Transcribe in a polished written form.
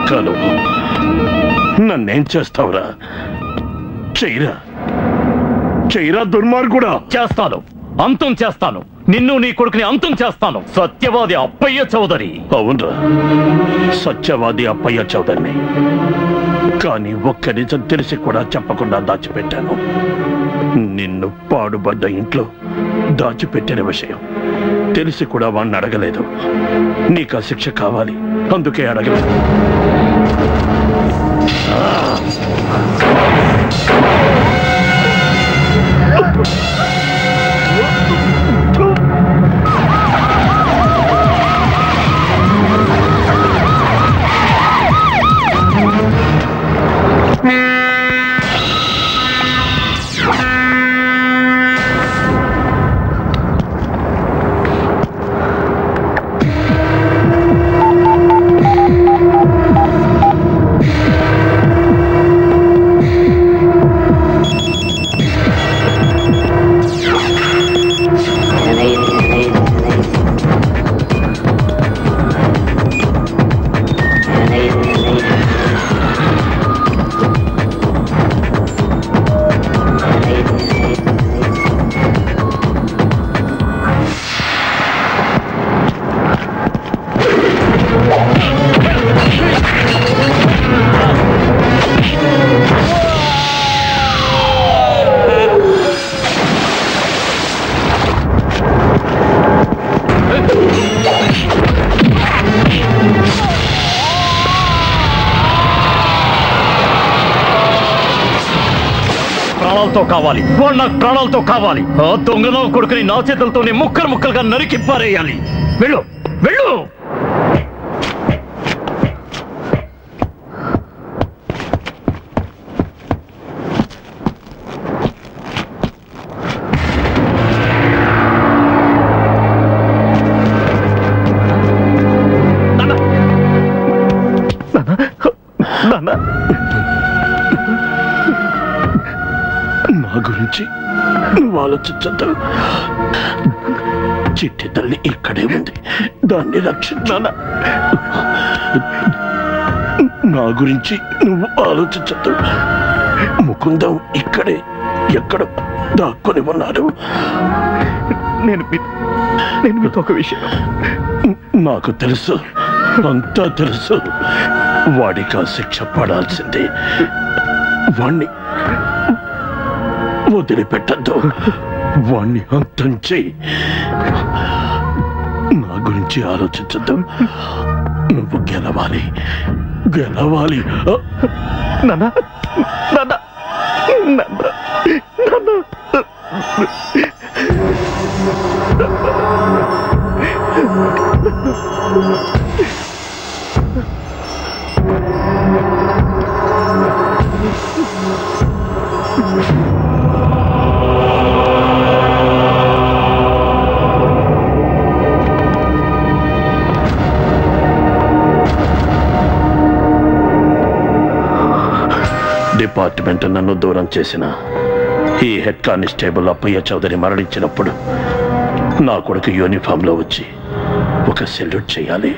కుక్కలు నన్నేం చేస్తావురా? చెయ్యరా చెయ్యరా దుర్మార్గుడా. చేస్తాను, అంతం చేస్తాను. నిన్ను నీ కొడుకుని అంతం చేస్తాను. సత్యవాది అప్పయ్య చౌదరి. అవునరా, సత్యవాది అప్పయ్య చౌదరిని. కానీ ఒక్క నిజం తెలిసి కూడా చెప్పకుండా దాచిపెట్టాను. నిన్ను పాడుబడ్డ ఇంట్లో దాచిపెట్టిన విషయం తెలిసి కూడా వాణ్ణి అడగలేదు. నీకు ఆ శిక్ష కావాలి, అందుకే అడగలేదు. కావాలి, వాడు నాకు ప్రాణాలతో కావాలి. ఆ దొంగలో కొడుకుని నా చేతులతోనే ముక్కలు ముక్కలుగా నరికి పారేయాలి. వెళ్ళు వెళ్ళు. నా గురించి నువ్వు ఆలోచించద్దు. చిట్టి తల్లి ఇక్కడే ఉంది, దాన్ని రక్షించానా? నా గురించి నువ్వు ఆలోచించద్దు. ముకుందం ఇక్కడే ఎక్కడ దాక్కుని ఉన్నాడు. నేను మీతో ఒక విషయం. నాకు తెలుసు, అంతా తెలుసు. వాడికి ఆ శిక్ష పడాల్సిందే. వాణ్ణి వదిలిపెట్టద్దు, వాణ్ణి అంతం చెయ్యి. నా గురించి ఆలోచించద్దు. నువ్వు గెలవాలి, గెలవాలి. నాన్న నాన్న నాన్న నాన్న. డిపార్ట్మెంట్ నన్ను దూరం చేసిన ఈ హెడ్ కానిస్టేబుల్ అప్పయ్య చౌదరి మరణించినప్పుడు నా కొడుకు యూనిఫామ్లో వచ్చి ఒక సెల్యూట్ చేయాలి.